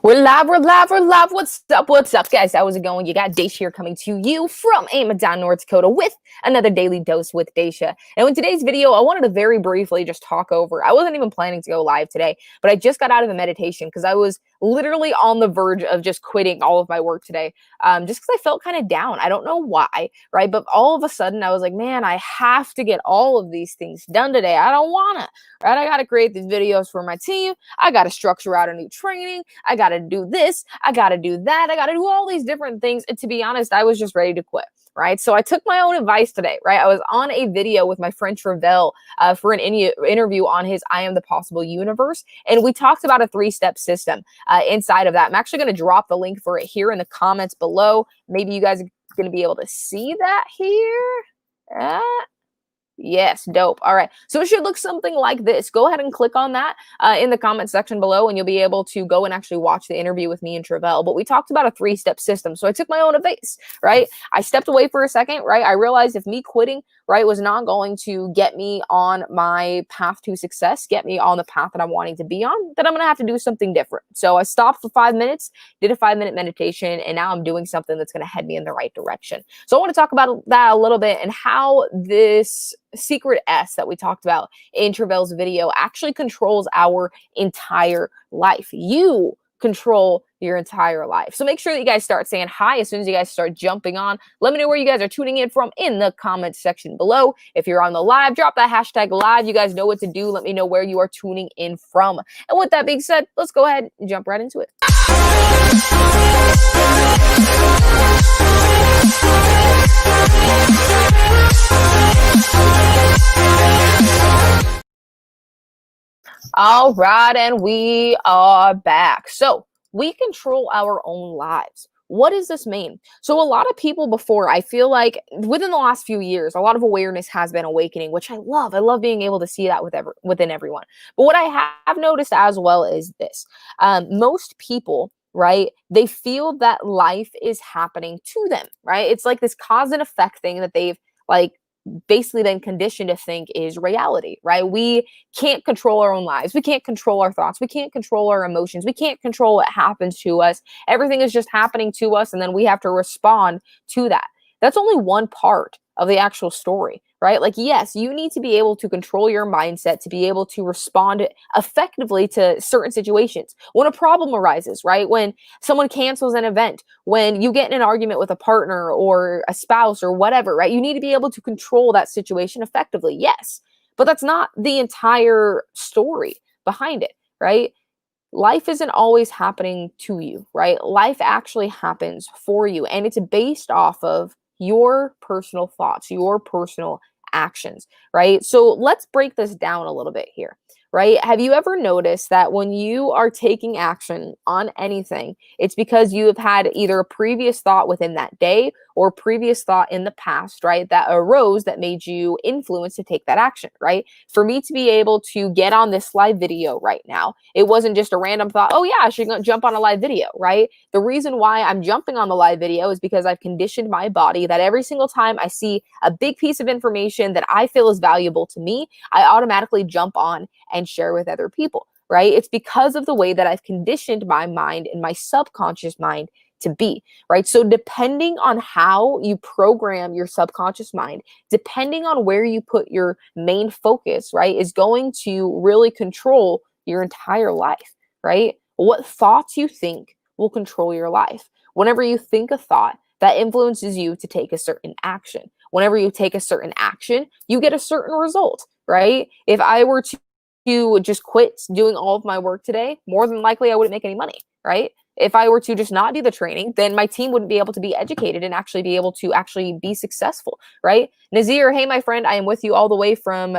We're live, we're live, we're live. What's up, guys? How's it going? You got Daisha here coming to you from Amazon, North Dakota with another Daily Dose with Daisha. And in today's video, I wanted to very briefly just talk over, I wasn't even planning to go live today, but I just got out of a meditation because I was literally on the verge of just quitting all of my work today, just because I felt kind of down. I don't know why, right? But all of a sudden, I was like, man, I have to get all of these things done today. I don't want to, right? I got to create these videos for my team. I got to structure out a new training. I got to do this. I got to do that. I got to do all these different things. And to be honest, I was just ready to quit. Right. So I took my own advice today. Right. I was on a video with my friend Travell for an interview on his I Am the Possible Universe. And we talked about a 3-step system inside of that. I'm actually going to drop the link for it here in the comments below. Maybe you guys are going to be able to see that here. Yes, dope. All right. So it should look something like this. Go ahead and click on that in the comment section below, and you'll be able to go and actually watch the interview with me and Travell. But we talked about a 3-step system. So I took my own advice, right? I stepped away for a second, right? I realized if me quitting, right, was not going to get me on my path to success, get me on the path that I'm wanting to be on, then I'm going to have to do something different. So I stopped for 5 minutes, did a 5-minute meditation, and now I'm doing something that's going to head me in the right direction. So I want to talk about that a little bit and how this secret S that we talked about in Travell's video actually controls our entire life. You control your entire life. So make sure that you guys start saying hi as soon as you guys start jumping on. Let me know where you guys are tuning in from in the comments section below. If you're on the live, drop that hashtag live. You guys know what to do. Let me know where you are tuning in from. And with that being said, let's go ahead and jump right into it. All right, and we are back. So we control our own lives. What does this mean? So a lot of people before, I feel like within the last few years, a lot of awareness has been awakening, which I love. I love being able to see that within everyone. But what I have noticed as well is this. Most people, right, they feel that life is happening to them, right? It's like this cause and effect thing that they've like basically been conditioned to think is reality, right? We can't control our own lives. We can't control our thoughts. We can't control our emotions. We can't control what happens to us. Everything is just happening to us, and then we have to respond to that. That's only one part of the actual story, right? Like, yes, you need to be able to control your mindset to be able to respond effectively to certain situations. When a problem arises, right? When someone cancels an event, when you get in an argument with a partner or a spouse or whatever, right? You need to be able to control that situation effectively. Yes, but that's not the entire story behind it, right? Life isn't always happening to you, right? Life actually happens for you, and it's based off of your personal thoughts, your personal actions, right? So let's break this down a little bit here, right? Have you ever noticed that when you are taking action on anything, it's because you have had either a previous thought within that day or previous thought in the past, right? That arose that made you influenced to take that action, right? For me to be able to get on this live video right now, it wasn't just a random thought, oh yeah, I should jump on a live video, right? The reason why I'm jumping on the live video is because I've conditioned my body that every single time I see a big piece of information that I feel is valuable to me, I automatically jump on and share with other people, right? It's because of the way that I've conditioned my mind and my subconscious mind to be, right? So depending on how you program your subconscious mind, depending on where you put your main focus, right, is going to really control your entire life, right? What thoughts you think will control your life. Whenever you think a thought, that influences you to take a certain action. Whenever you take a certain action, you get a certain result, right? If I were to just quit doing all of my work today, more than likely I wouldn't make any money, right? If I were to just not do the training, then my team wouldn't be able to be educated and actually be able to actually be successful, right? Nazir, hey, my friend, I am with you all the way from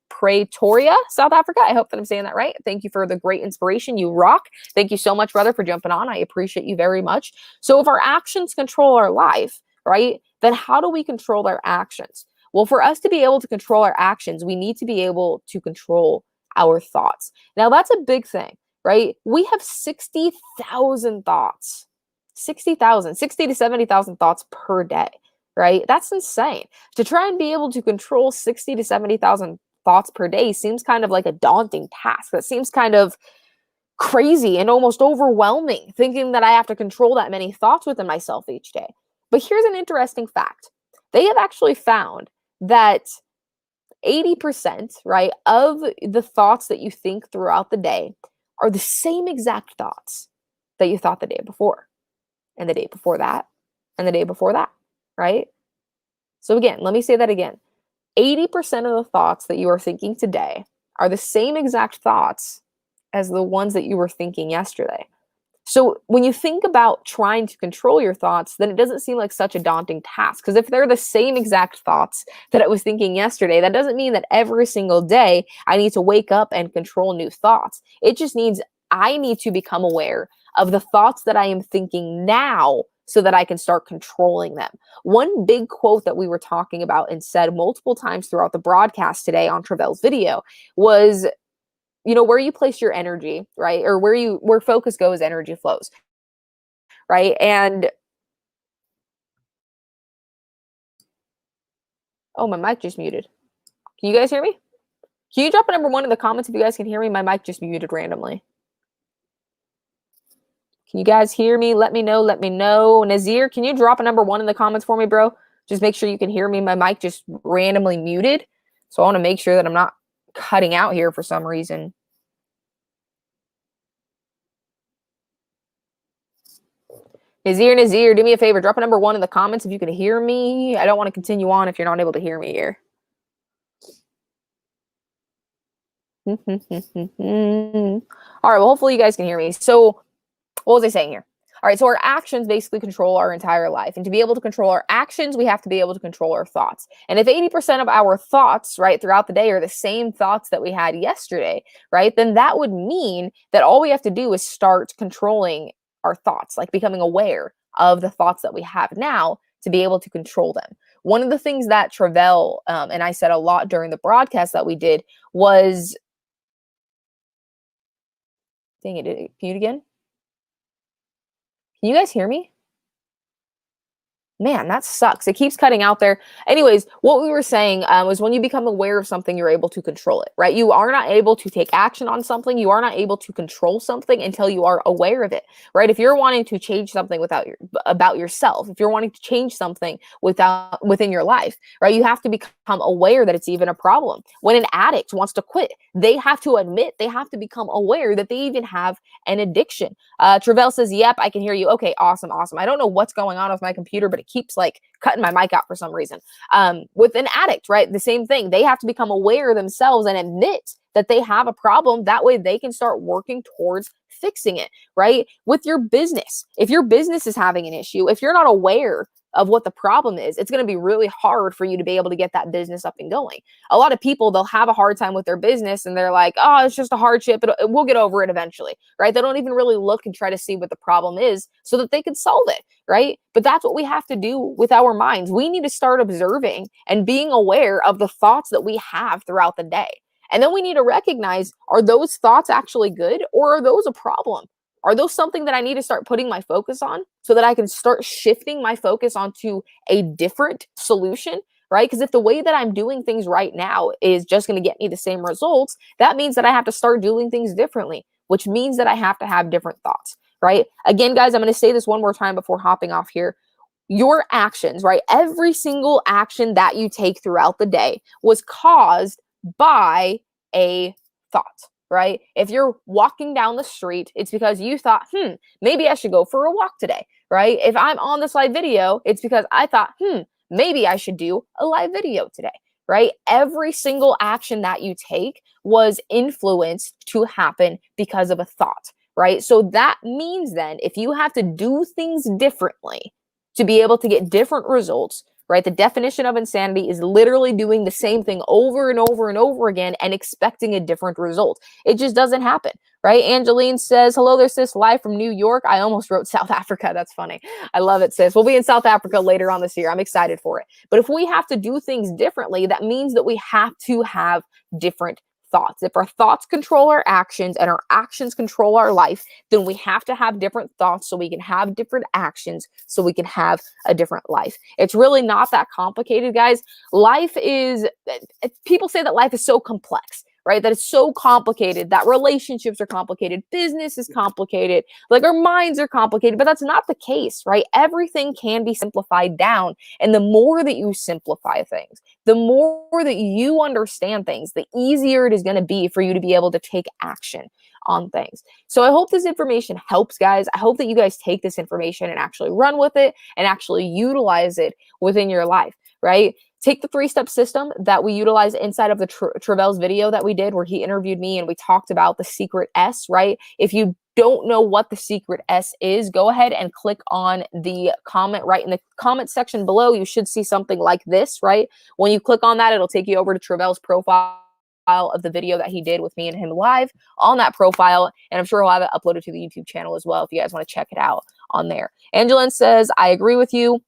Pretoria, South Africa. I hope that I'm saying that right. Thank you for the great inspiration. You rock. Thank you so much, brother, for jumping on. I appreciate you very much. So if our actions control our life, right, then how do we control our actions? Well, for us to be able to control our actions, we need to be able to control our thoughts. Now, that's a big thing, right? We have 60,000 thoughts, 60 to 70,000 thoughts per day, right? That's insane. To try and be able to control 60 to 70,000 thoughts per day seems kind of like a daunting task. That seems kind of crazy and almost overwhelming, thinking that I have to control that many thoughts within myself each day. But here's an interesting fact. They have actually found that 80%, right, of the thoughts that you think throughout the day are the same exact thoughts that you thought the day before, and the day before that, and the day before that, right? So again, let me say that again. 80% of the thoughts that you are thinking today are the same exact thoughts as the ones that you were thinking yesterday. So when you think about trying to control your thoughts, then it doesn't seem like such a daunting task. Because if they're the same exact thoughts that I was thinking yesterday, that doesn't mean that every single day I need to wake up and control new thoughts. It just means I need to become aware of the thoughts that I am thinking now so that I can start controlling them. One big quote that we were talking about and said multiple times throughout the broadcast today on Travell's video was, where you place your energy, right? Or where focus goes, energy flows, right? And oh, my mic just muted. Can you guys hear me? Can you drop a number 1 in the comments if you guys can hear me? My mic just muted randomly. Can you guys hear me? Let me know. Let me know. Nazir, can you drop a number 1 in the comments for me, bro? Just make sure you can hear me. My mic just randomly muted. So I want to make sure that I'm not cutting out here for some reason. Nazir, do me a favor. Drop a number 1 in the comments if you can hear me. I don't want to continue on if you're not able to hear me here. All right, well, hopefully you guys can hear me. So what was I saying here? All right, so our actions basically control our entire life. And to be able to control our actions, we have to be able to control our thoughts. And if 80% of our thoughts, right, throughout the day are the same thoughts that we had yesterday, right, then that would mean that all we have to do is start controlling our thoughts, like becoming aware of the thoughts that we have now to be able to control them. One of the things that Travell and I said a lot during the broadcast that we did was, dang it, did it mute again? Can you guys hear me? Man, that sucks. It keeps cutting out there. Anyways, what we were saying was when you become aware of something, you're able to control it, right? You are not able to take action on something. You are not able to control something until you are aware of it, right? If you're wanting to change something about yourself, if you're wanting to change something within your life, right? You have to become aware that it's even a problem. When an addict wants to quit, they have to admit, they have to become aware that they even have an addiction. Travell says, yep, I can hear you. Okay, awesome. I don't know what's going on with my computer, but it keeps like cutting my mic out for some reason. With an addict, right? The same thing. They have to become aware themselves and admit that they have a problem. That way they can start working towards fixing it, right? With your business, if your business is having an issue, if you're not aware of what the problem is, it's going to be really hard for you to be able to get that business up and going. A lot of people, they'll have a hard time with their business and they're like, oh, it's just a hardship. We'll get over it eventually, right? They don't even really look and try to see what the problem is so that they can solve it, right? But that's what we have to do with our minds. We need to start observing and being aware of the thoughts that we have throughout the day. And then we need to recognize, are those thoughts actually good or are those a problem? Are those something that I need to start putting my focus on so that I can start shifting my focus onto a different solution, right? Because if the way that I'm doing things right now is just going to get me the same results, that means that I have to start doing things differently, which means that I have to have different thoughts, right? Again, guys, I'm going to say this one more time before hopping off here. Your actions, right? Every single action that you take throughout the day was caused by a thought, right? If you're walking down the street, it's because you thought, maybe I should go for a walk today, right? If I'm on this live video, it's because I thought, maybe I should do a live video today, right? Every single action that you take was influenced to happen because of a thought, right? So that means then if you have to do things differently to be able to get different results, right? The definition of insanity is literally doing the same thing over and over and over again and expecting a different result. It just doesn't happen, right? Angeline says, hello there, sis, live from New York. I almost wrote South Africa. That's funny. I love it, sis. We'll be in South Africa later on this year. I'm excited for it. But if we have to do things differently, that means that we have to have different thoughts. If our thoughts control our actions and our actions control our life, then we have to have different thoughts so we can have different actions so we can have a different life. It's really not that complicated, guys. Life is, people say that life is so complex, right? That it's so complicated, that relationships are complicated, business is complicated, like our minds are complicated, but that's not the case, right? Everything can be simplified down. And the more that you simplify things, the more that you understand things, the easier it is going to be for you to be able to take action on things. So I hope this information helps, guys. I hope that you guys take this information and actually run with it and actually utilize it within your life, right? Take the 3-step system that we utilize inside of the Travell's video that we did, where he interviewed me and we talked about the secret S, right? If you don't know what the secret S is, go ahead and click on the comment right in the comment section below. You should see something like this, right? When you click on that, it'll take you over to Travell's profile of the video that he did with me and him live on that profile. And I'm sure he'll have it uploaded to the YouTube channel as well if you guys want to check it out on there. Angeline says, I agree with you.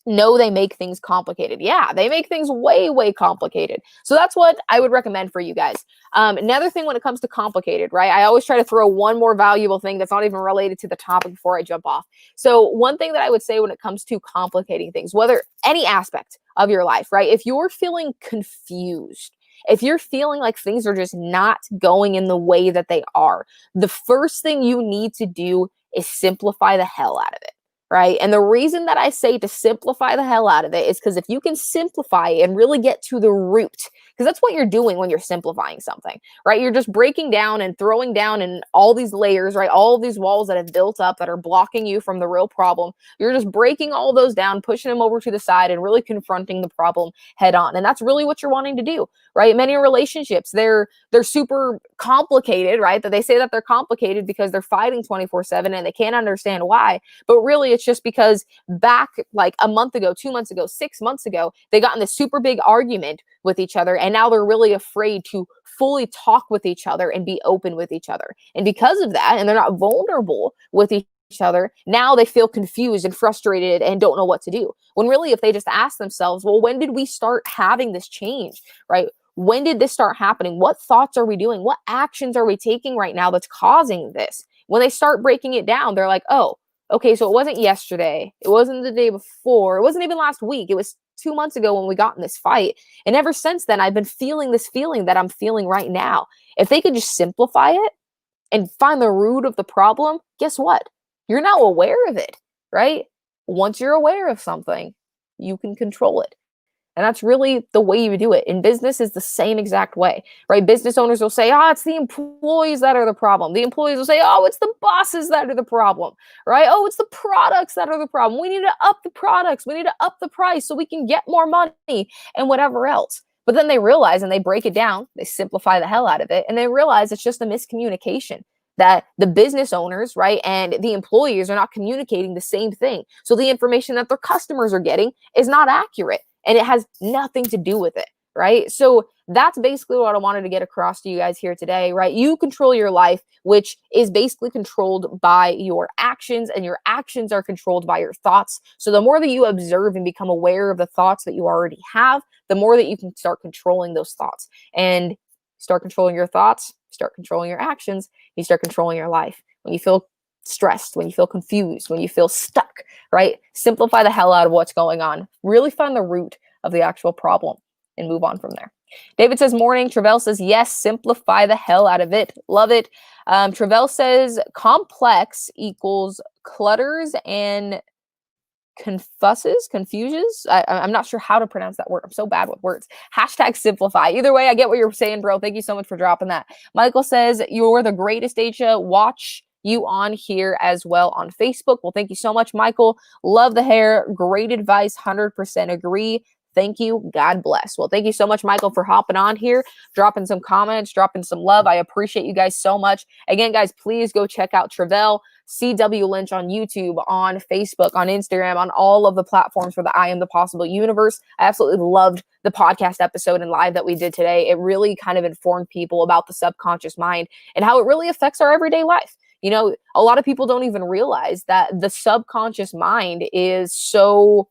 No, they make things complicated. Yeah, they make things way, way complicated. So that's what I would recommend for you guys. Another thing when it comes to complicated, right? I always try to throw one more valuable thing that's not even related to the topic before I jump off. So one thing that I would say when it comes to complicating things, whether any aspect of your life, right? If you're feeling confused, if you're feeling like things are just not going in the way that they are, the first thing you need to do is simplify the hell out of it. Right. And the reason that I say to simplify the hell out of it is because if you can simplify and really get to the root, because that's what you're doing when you're simplifying something, right? You're just breaking down and throwing down in all these layers, right? All of these walls that have built up that are blocking you from the real problem. You're just breaking all those down, pushing them over to the side and really confronting the problem head on. And that's really what you're wanting to do, right? Many relationships, they're super complicated, right? That they say that they're complicated because they're fighting 24/7 and they can't understand why. But really, it's just because back like a month ago, 2 months ago, 6 months ago, they got in this super big argument with each other. And now they're really afraid to fully talk with each other and be open with each other. And because of that, and they're not vulnerable with each other, now they feel confused and frustrated and don't know what to do. When really, if they just ask themselves, well, when did we start having this change, right? When did this start happening? What thoughts are we doing? What actions are we taking right now that's causing this? When they start breaking it down, they're like, oh, okay, so it wasn't yesterday. It wasn't the day before. It wasn't even last week. It was 2 months ago when we got in this fight. And ever since then, I've been feeling this feeling that I'm feeling right now. If they could just simplify it and find the root of the problem, guess what? You're now aware of it, right? Once you're aware of something, you can control it. And that's really the way you do it. In business is the same exact way, right? Business owners will say, oh, it's the employees that are the problem. The employees will say, oh, it's the bosses that are the problem, right? Oh, it's the products that are the problem. We need to up the products. We need to up the price so we can get more money and whatever else. But then they realize and they break it down, they simplify the hell out of it, and they realize it's just a miscommunication that the business owners, right, and the employees are not communicating the same thing. So the information that their customers are getting is not accurate. And it has nothing to do with it, right? So that's basically what I wanted to get across to you guys here today, right? You control your life, which is basically controlled by your actions, and your actions are controlled by your thoughts. So the more that you observe and become aware of the thoughts that you already have, the more that you can start controlling those thoughts. And start controlling your thoughts, start controlling your actions, you start controlling your life. When you feel stressed, when you feel confused, when you feel stuck, right? Simplify the hell out of what's going on. Really find the root of the actual problem and move on from there. David says, morning. Travell says, yes, simplify the hell out of it. Love it. Travell says, complex equals clutters and confuses. I'm not sure how to pronounce that word. I'm so bad with words. Hashtag simplify. Either way, I get what you're saying, bro. Thank you so much for dropping that. Michael says, you're the greatest, Asia. Watch you on here as well on Facebook. Well, thank you so much, Michael. Love the hair. Great advice. 100% agree. Thank you. God bless. Well, thank you so much, Michael, for hopping on here, dropping some comments, dropping some love. I appreciate you guys so much. Again, guys, please go check out Travell CW Lynch on YouTube, on Facebook, on Instagram, on all of the platforms for the I Am the Possible universe. I absolutely loved the podcast episode and live that we did today. It really kind of informed people about the subconscious mind and how it really affects our everyday life. You know, a lot of people don't even realize that the subconscious mind is so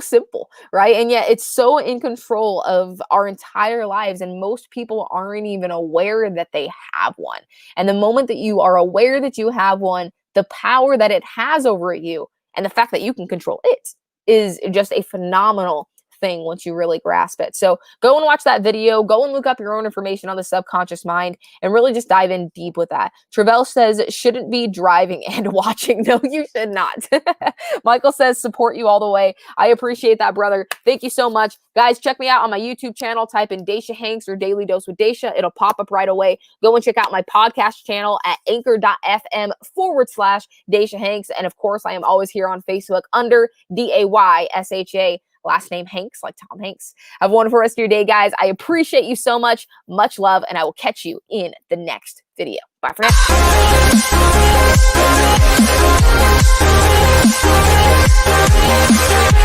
simple, right? And yet it's so in control of our entire lives. And most people aren't even aware that they have one. And the moment that you are aware that you have one, the power that it has over you and the fact that you can control it is just a phenomenal thing once you really grasp it. So go and watch that video. Go and look up your own information on the subconscious mind and really just dive in deep with that. Travell says, shouldn't be driving and watching. No, you should not. Michael says, support you all the way. I appreciate that, brother. Thank you so much. Guys, check me out on my YouTube channel. Type in Daisha Hanks or Daily Dose with Daisha. It'll pop up right away. Go and check out my podcast channel at anchor.fm/Daisha Hanks. And of course, I am always here on Facebook under DAYSHA. Last name Hanks, like Tom Hanks. Have a wonderful rest of your day, guys. I appreciate you so much. Much love, and I will catch you in the next video. Bye for now.